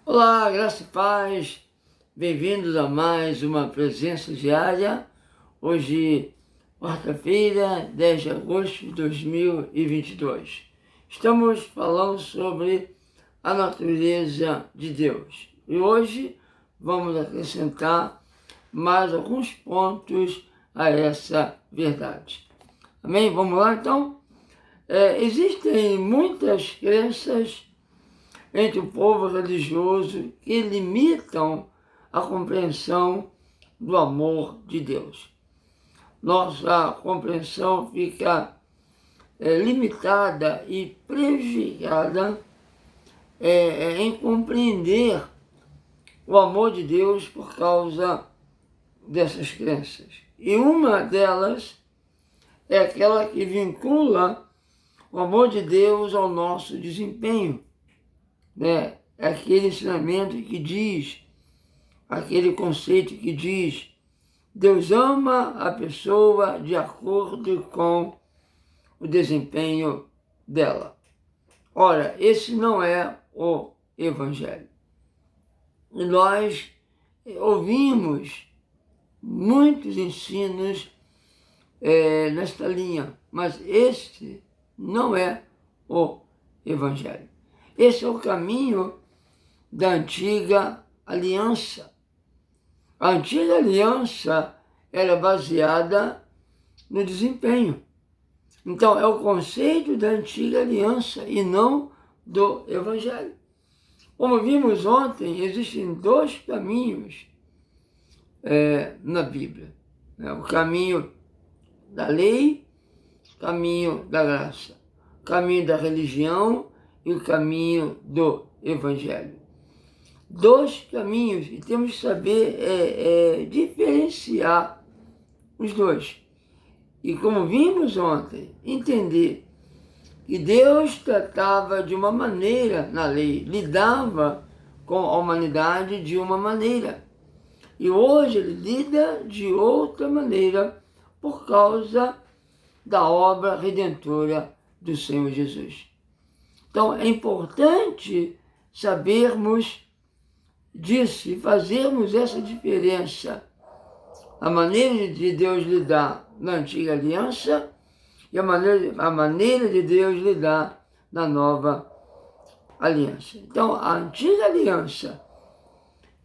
Olá, graça e paz, bem-vindos a mais uma presença diária. Hoje, quarta-feira, 10 de agosto de 2022. Estamos falando sobre a natureza de Deus. E hoje vamos acrescentar mais alguns pontos a essa verdade. Amém? Vamos lá então? Existem muitas crenças entre o povo religioso que limitam a compreensão do amor de Deus. Nossa compreensão fica limitada e prejudicada em compreender o amor de Deus por causa dessas crenças. E uma delas é aquela que vincula o amor de Deus ao nosso desempenho. É aquele ensinamento que diz, aquele conceito que diz, Deus ama a pessoa de acordo com o desempenho dela. Ora, esse não é o Evangelho. E nós ouvimos muitos ensinos nesta linha, mas este não é o Evangelho. Esse é o caminho da antiga aliança. A antiga aliança era baseada no desempenho. Então, é o conceito da antiga aliança e não do Evangelho. Como vimos ontem, existem dois caminhos na Bíblia. O caminho da lei, o caminho da graça. O caminho da religião e o caminho do Evangelho. Dois caminhos, e temos que saber diferenciar os dois. E como vimos ontem, entender que Deus tratava de uma maneira na lei, lidava com a humanidade de uma maneira. E hoje ele lida de outra maneira por causa da obra redentora do Senhor Jesus. Então, é importante sabermos disso e fazermos essa diferença. A maneira de Deus lidar na antiga aliança e a maneira de Deus lidar na nova aliança. Então, a antiga aliança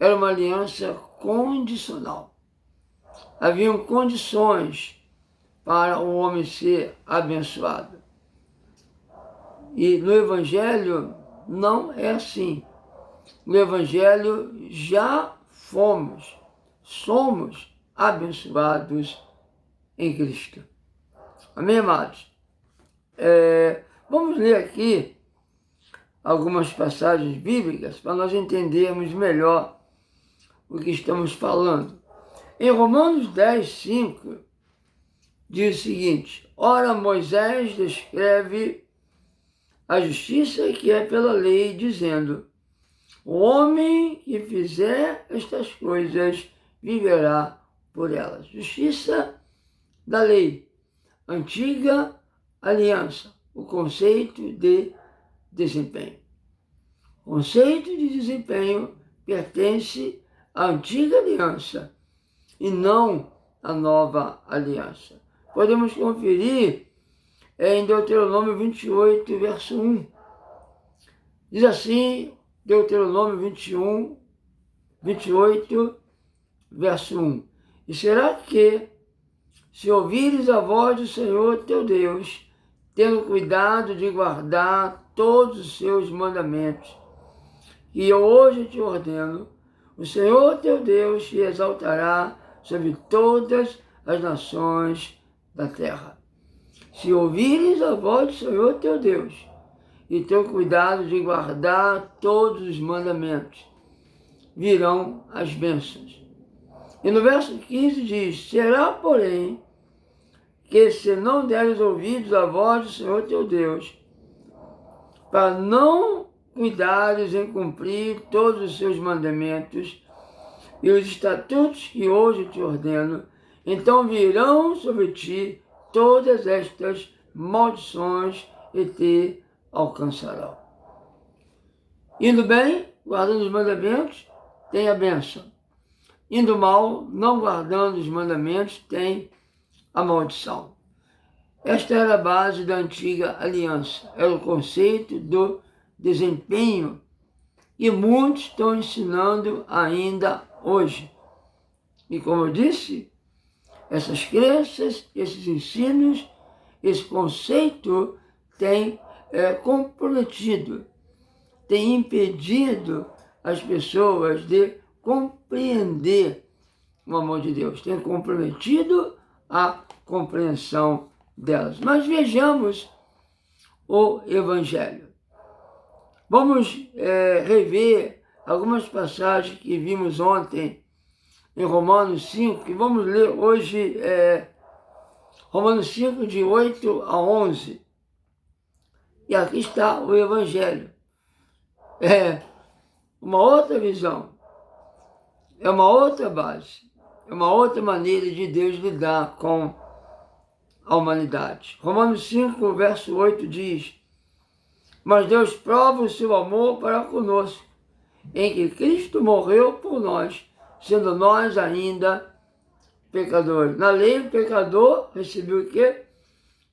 era uma aliança condicional. Haviam condições para o homem ser abençoado. E no Evangelho não é assim. No Evangelho já somos abençoados em Cristo. Amém, amados? Vamos ler aqui algumas passagens bíblicas para nós entendermos melhor o que estamos falando. Em Romanos 10, 5, diz o seguinte: ora, Moisés descreve a justiça que é pela lei, dizendo: o homem que fizer estas coisas viverá por elas. Justiça da lei, antiga aliança, o conceito de desempenho. O conceito de desempenho pertence à antiga aliança e não à nova aliança. Podemos conferir em Deuteronômio 28, verso 1. Diz assim, Deuteronômio 28, verso 1. E será que, se ouvires a voz do Senhor teu Deus, tendo cuidado de guardar todos os seus mandamentos, que eu hoje te ordeno, o Senhor teu Deus te exaltará sobre todas as nações da terra. Se ouvires a voz do Senhor teu Deus, e ter cuidado de guardar todos os mandamentos, virão as bênçãos. E no verso 15 diz: será, porém, que se não deres ouvidos à voz do Senhor teu Deus, para não cuidares em cumprir todos os seus mandamentos e os estatutos que hoje te ordeno, então virão sobre ti todas estas maldições e te alcançarão. Indo bem, guardando os mandamentos, tem a bênção. Indo mal, não guardando os mandamentos, tem a maldição. Esta era a base da antiga aliança, era o conceito do desempenho, e muitos estão ensinando ainda hoje. E como eu disse, essas crenças, esses ensinos, esse conceito tem comprometido, tem impedido as pessoas de compreender o amor de Deus, tem comprometido a compreensão delas. Mas vejamos o Evangelho. Vamos rever algumas passagens que vimos ontem em Romanos 5, e vamos ler hoje Romanos 5, de 8 a 11. E aqui está o Evangelho. É uma outra visão, é uma outra base, é uma outra maneira de Deus lidar com a humanidade. Romanos 5, verso 8 diz: mas Deus prova o seu amor para conosco, em que Cristo morreu por nós, sendo nós ainda pecadores. Na lei, o pecador recebeu o quê?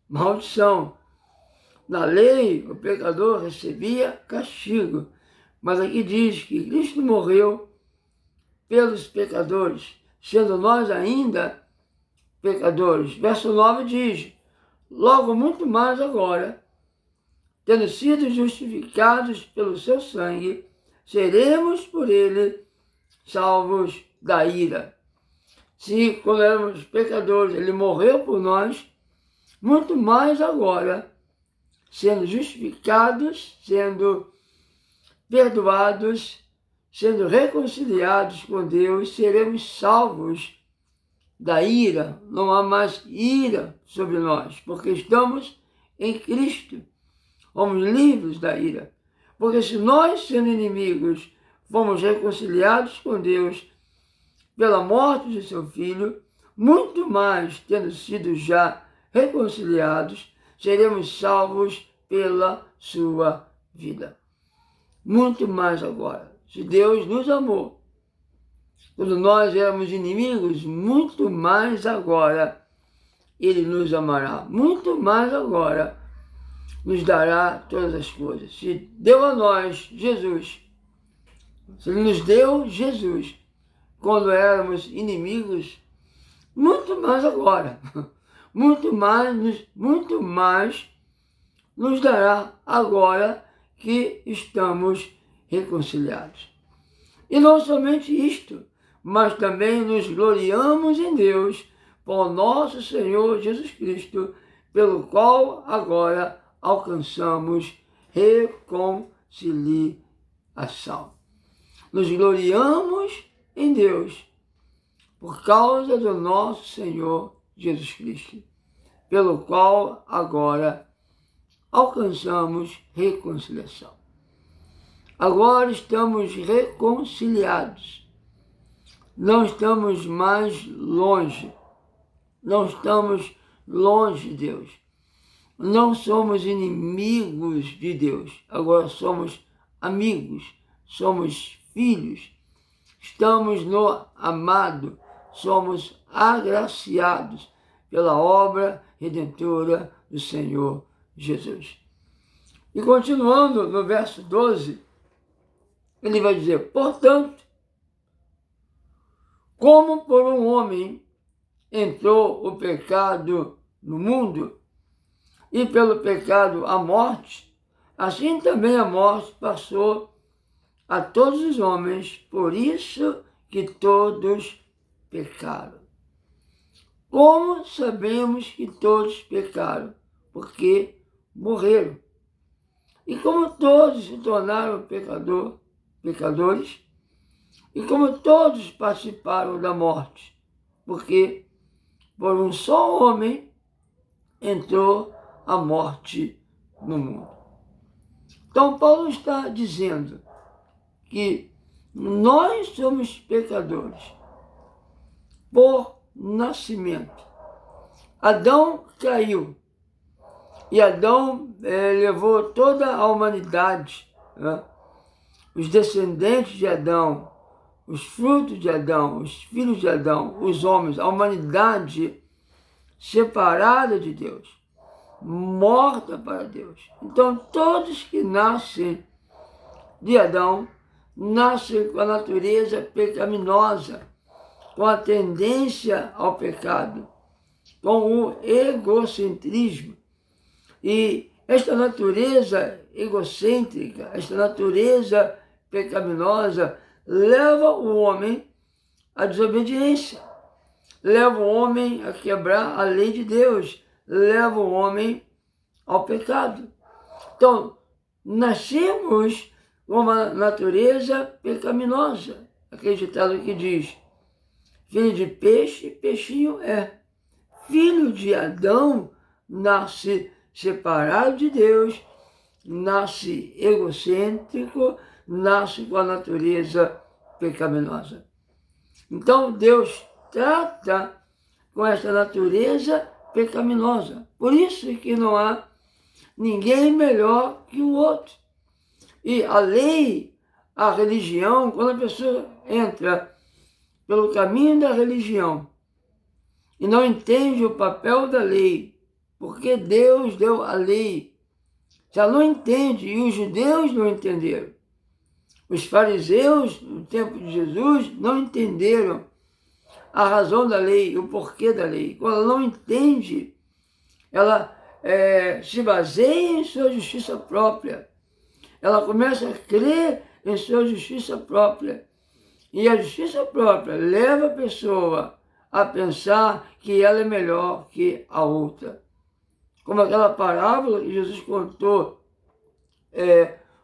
Maldição. Na lei, o pecador recebia castigo. Mas aqui diz que Cristo morreu pelos pecadores, sendo nós ainda pecadores. Verso 9 diz: logo muito mais agora, tendo sido justificados pelo seu sangue, seremos por ele salvos da ira. Se, quando éramos pecadores, ele morreu por nós, muito mais agora, sendo justificados, sendo perdoados, sendo reconciliados com Deus, seremos salvos da ira. Não há mais ira sobre nós, porque estamos em Cristo. Fomos livres da ira. Porque se nós, sendo inimigos, fomos reconciliados com Deus pela morte de seu Filho, muito mais, tendo sido já reconciliados, seremos salvos pela sua vida. Muito mais agora. Se Deus nos amou, quando nós éramos inimigos, muito mais agora Ele nos amará. Muito mais agora nos dará todas as coisas. Se deu a nós Jesus, se Ele nos deu Jesus quando éramos inimigos, muito mais agora, muito mais nos dará agora que estamos reconciliados. E não somente isto, mas também nos gloriamos em Deus por nosso Senhor Jesus Cristo, pelo qual agora alcançamos reconciliação. Nos gloriamos em Deus por causa do nosso Senhor Jesus Cristo, pelo qual agora alcançamos reconciliação. Agora estamos reconciliados. Não estamos mais longe. Não estamos longe de Deus. Não somos inimigos de Deus. Agora somos amigos. Somos filhos. Estamos no amado. Somos agraciados pela obra redentora do Senhor Jesus. E continuando no verso 12, ele vai dizer: portanto, como por um homem entrou o pecado no mundo, e pelo pecado a morte, assim também a morte passou a todos os homens, por isso que todos pecaram. Como sabemos que todos pecaram? Porque morreram. E como todos se tornaram pecadores, e como todos participaram da morte, porque por um só homem entrou a morte no mundo. Então Paulo está dizendo que nós somos pecadores por nascimento. Adão caiu. E Adão levou toda a humanidade, né, os descendentes de Adão, os frutos de Adão, os filhos de Adão, os homens, a humanidade separada de Deus, morta para Deus. Então, todos que nascem de Adão, nascem com a natureza pecaminosa, com a tendência ao pecado, com o egocentrismo. E esta natureza egocêntrica, esta natureza pecaminosa, leva o homem à desobediência, leva o homem a quebrar a lei de Deus, leva o homem ao pecado. Então, nascemos com uma natureza pecaminosa. Aquele ditado que diz, filho de peixe, peixinho é. Filho de Adão nasce separado de Deus, nasce egocêntrico, nasce com a natureza pecaminosa. Então Deus trata com essa natureza pecaminosa. Por isso que não há ninguém melhor que o outro. E a lei, a religião, quando a pessoa entra pelo caminho da religião e não entende o papel da lei, porque Deus deu a lei, se ela não entende, e os judeus não entenderam, os fariseus, no tempo de Jesus, não entenderam a razão da lei, o porquê da lei. Quando ela não entende, ela se baseia em sua justiça própria. Ela começa a crer em sua justiça própria. E a justiça própria leva a pessoa a pensar que ela é melhor que a outra. Como aquela parábola que Jesus contou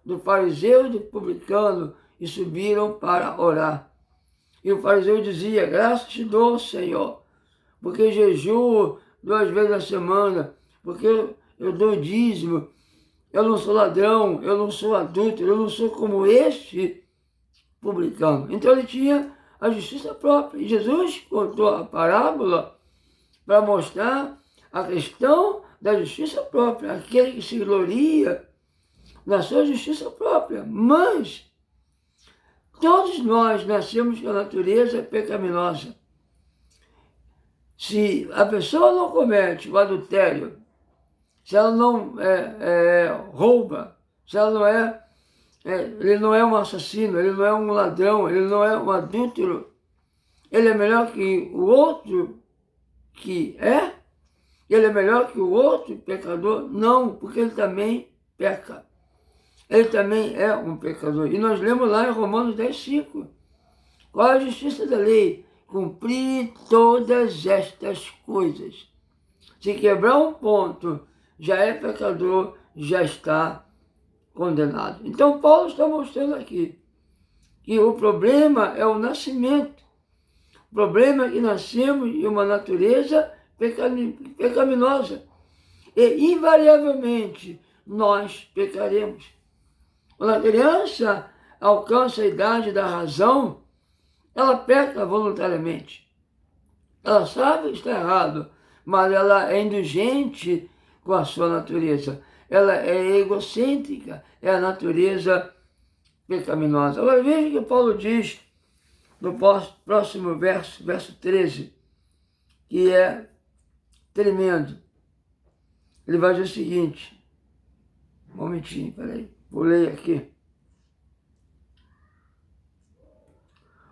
do fariseu e do publicano, e subiram para orar. E o fariseu dizia, graças te dou, Senhor, porque jejuo 2 vezes na semana, porque eu dou dízimo, eu não sou ladrão, eu não sou adúltero, eu não sou como este publicano. Então ele tinha a justiça própria. E Jesus contou a parábola para mostrar a questão da justiça própria, aquele que se gloria na sua justiça própria. Mas todos nós nascemos com a natureza pecaminosa. Se a pessoa não comete o adultério, se ela não rouba, se ela não ele não é um assassino, ele não é um ladrão, ele não é um adúltero, ele é melhor que o outro que é? Ele é melhor que o outro pecador? Não, porque ele também peca. Ele também é um pecador. E nós lemos lá em Romanos 10:5. Qual é a justiça da lei? Cumprir todas estas coisas. Se quebrar um ponto, já é pecador, já está condenado. Então Paulo está mostrando aqui que o problema é o nascimento. O problema é que nascemos em uma natureza pecaminosa. E invariavelmente nós pecaremos. Quando a criança alcança a idade da razão, ela peca voluntariamente. Ela sabe que está errado, mas ela é indulgente com a sua natureza. Ela é egocêntrica, é a natureza pecaminosa. Agora veja o que Paulo diz no próximo verso, verso 13, que é tremendo. Ele vai dizer o seguinte, um momentinho, peraí, vou ler aqui.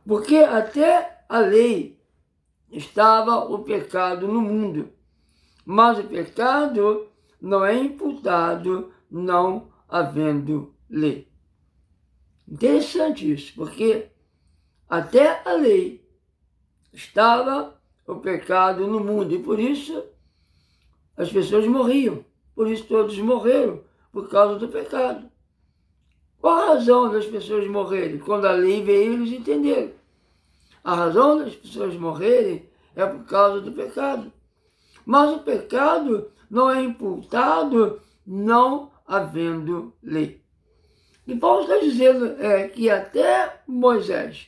Porque até a lei estava o pecado no mundo, mas o pecado não é imputado não havendo lei. Interessante isso, porque até a lei estava o pecado no mundo e por isso as pessoas morriam, por isso todos morreram, por causa do pecado. Qual a razão das pessoas morrerem? Quando a lei veio, eles entenderam. A razão das pessoas morrerem é por causa do pecado. Mas o pecado não é imputado não havendo lei. E Paulo está dizendo que até Moisés,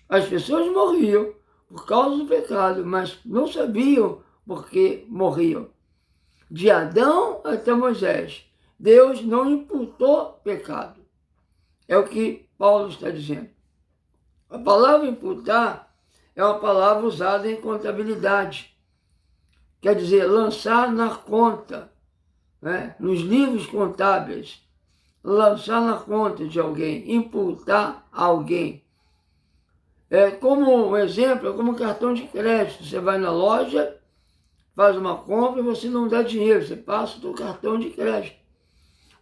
as pessoas morriam por causa do pecado, mas não sabiam por que morriam. De Adão até Moisés, Deus não imputou pecado. É o que Paulo está dizendo. A palavra imputar é uma palavra usada em contabilidade. Quer dizer, lançar na conta, né? Nos livros contábeis, lançar na conta de alguém, imputar a alguém. Como um exemplo, é como um cartão de crédito. Você vai na loja, faz uma compra e você não dá dinheiro, você passa o seu cartão de crédito.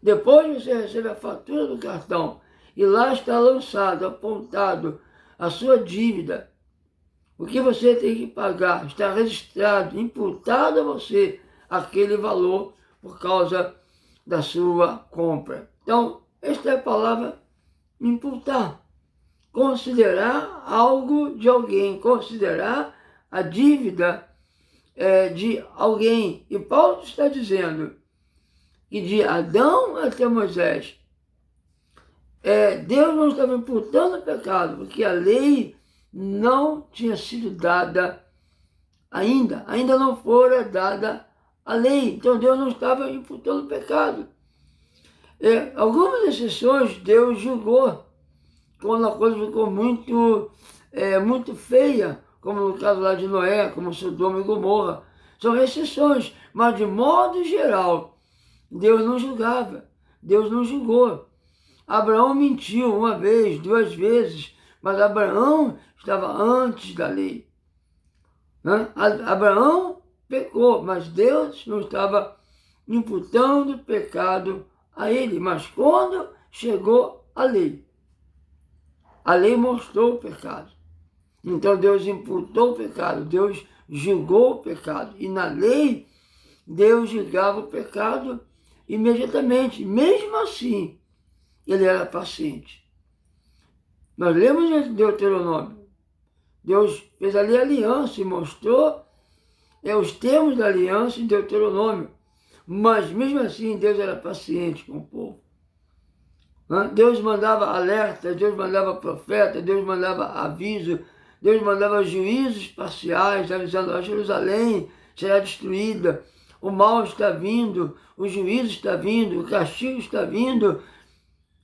Depois você recebe a fatura do cartão e lá está lançado, apontado a sua dívida. O que você tem que pagar está registrado, imputado a você aquele valor por causa da sua compra. Então, esta é a palavra imputar. Considerar algo de alguém, considerar a dívida de alguém. E Paulo está dizendo que de Adão até Moisés, Deus não estava imputando pecado, porque a lei não tinha sido dada ainda não fora dada a lei. Então Deus não estava imputando pecado. Algumas exceções Deus julgou, quando a coisa ficou muito feia, como no caso lá de Noé, como Sodoma e Gomorra. São exceções, mas de modo geral, Deus não julgava, Deus não julgou. Abraão mentiu uma vez, duas vezes, mas Abraão estava antes da lei. Abraão pecou, mas Deus não estava imputando pecado a ele. Mas quando chegou a lei mostrou o pecado. Então Deus imputou o pecado, Deus julgou o pecado. E na lei, Deus julgava o pecado imediatamente. Mesmo assim, ele era paciente. Nós lemos em Deuteronômio. Deus fez ali a aliança e mostrou os termos da aliança em Deuteronômio. Mas mesmo assim, Deus era paciente com o povo. Deus mandava alerta, Deus mandava profeta, Deus mandava aviso, Deus mandava juízos parciais, avisando: a Jerusalém será destruída, o mal está vindo, o juízo está vindo, o castigo está vindo,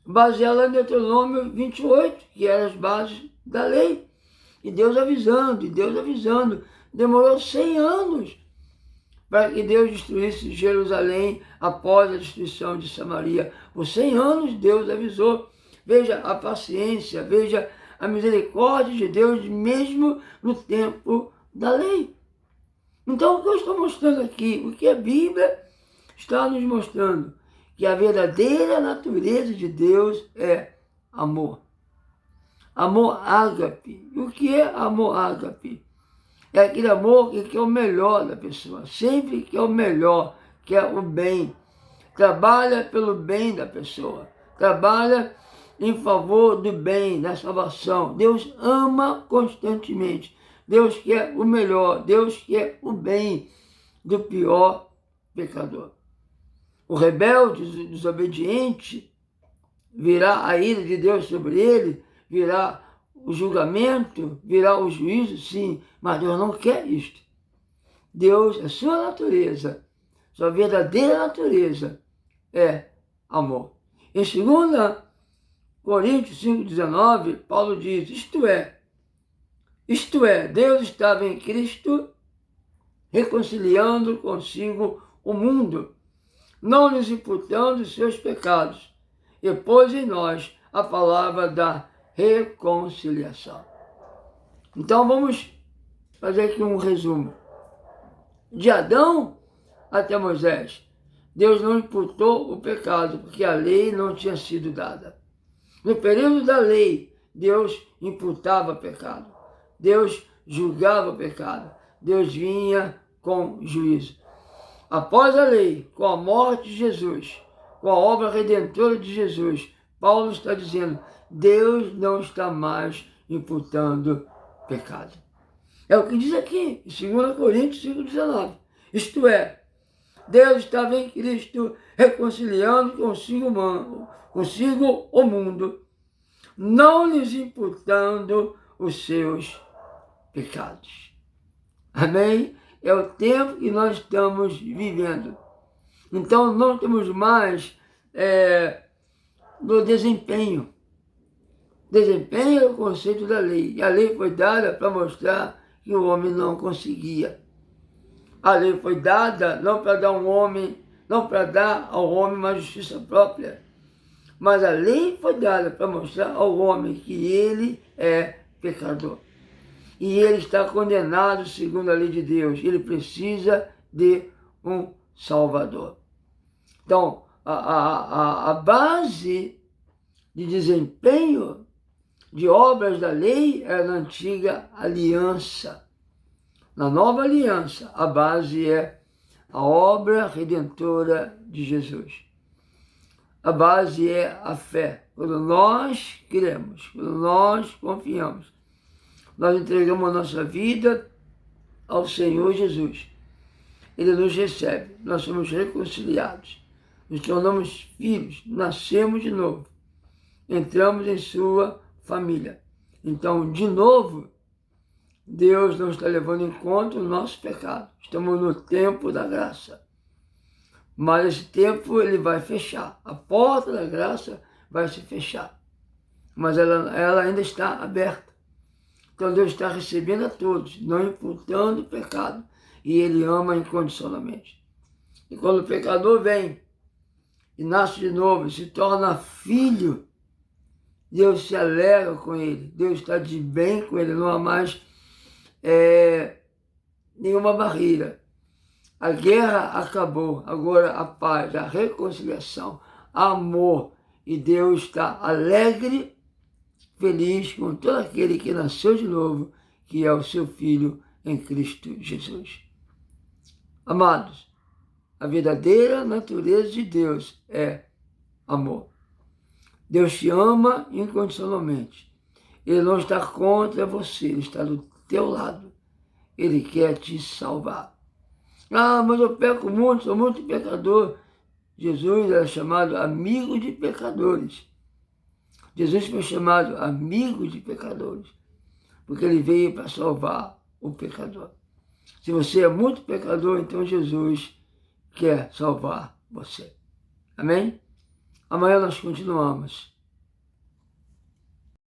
baseado lá em Deuteronômio 28, que eram as bases da lei. E Deus avisando, demorou 100 anos para que Deus destruísse Jerusalém após a destruição de Samaria. Por 100 anos Deus avisou. Veja a paciência, veja a misericórdia de Deus, mesmo no tempo da lei. Então, o que eu estou mostrando aqui, o que a Bíblia está nos mostrando, que a verdadeira natureza de Deus é amor. Amor ágape. E o que é amor ágape? É aquele amor que quer o melhor da pessoa, sempre quer o melhor, quer o bem. Trabalha pelo bem da pessoa, trabalha em favor do bem, da salvação. Deus ama constantemente, Deus quer o melhor, Deus quer o bem do pior pecador. O rebelde, o desobediente, virá a ira de Deus sobre ele, virá o julgamento, virá o juízo, sim, mas Deus não quer isto. Deus, a sua natureza, sua verdadeira natureza é amor. Em 2 Coríntios 5,19, Paulo diz: isto é, Deus estava em Cristo reconciliando consigo o mundo, não lhes imputando os seus pecados, e pôs em nós a palavra da reconciliação. Então vamos fazer aqui um resumo. De Adão até Moisés, Deus não imputou o pecado, porque a lei não tinha sido dada. No período da lei, Deus imputava pecado. Deus julgava o pecado. Deus vinha com juízo. Após a lei, com a morte de Jesus, com a obra redentora de Jesus, Paulo está dizendo: Deus não está mais imputando pecado. É o que diz aqui, em 2 Coríntios 5,19. Isto é, Deus estava em Cristo reconciliando consigo o mundo, não lhes imputando os seus pecados. Amém? É o tempo que nós estamos vivendo. Então não temos mais no desempenho. desempenha o conceito da lei. E a lei foi dada para mostrar que o homem não conseguia. A lei foi dada não para dar não para dar ao homem uma justiça própria, mas a lei foi dada para mostrar ao homem que ele é pecador. E ele está condenado segundo a lei de Deus. Ele precisa de um Salvador. Então, a base de desempenho de obras da lei é na antiga aliança. Na nova aliança, a base é a obra redentora de Jesus. A base é a fé. Quando nós cremos, quando nós confiamos, nós entregamos a nossa vida ao Senhor Jesus. Ele nos recebe, nós somos reconciliados, nos tornamos filhos, nascemos de novo, entramos em sua família. Então, de novo, Deus não está levando em conta o nosso pecado. Estamos no tempo da graça. Mas esse tempo ele vai fechar. A porta da graça vai se fechar. Mas ela ainda está aberta. Então Deus está recebendo a todos, não imputando o pecado. E Ele ama incondicionalmente. E quando o pecador vem e nasce de novo e se torna filho, Deus se alegra com ele. Deus está de bem com ele. Não há mais nenhuma barreira. A guerra acabou. Agora a paz, a reconciliação, amor. E Deus está alegre, feliz com todo aquele que nasceu de novo, que é o seu Filho em Cristo Jesus. Amados, a verdadeira natureza de Deus é amor. Deus te ama incondicionalmente. Ele não está contra você, Ele está do teu lado. Ele quer te salvar. Ah, mas eu peco muito, sou muito pecador. Jesus era chamado amigo de pecadores. Jesus foi chamado amigo de pecadores, porque Ele veio para salvar o pecador. Se você é muito pecador, então Jesus quer salvar você. Amém? Amanhã nós continuamos.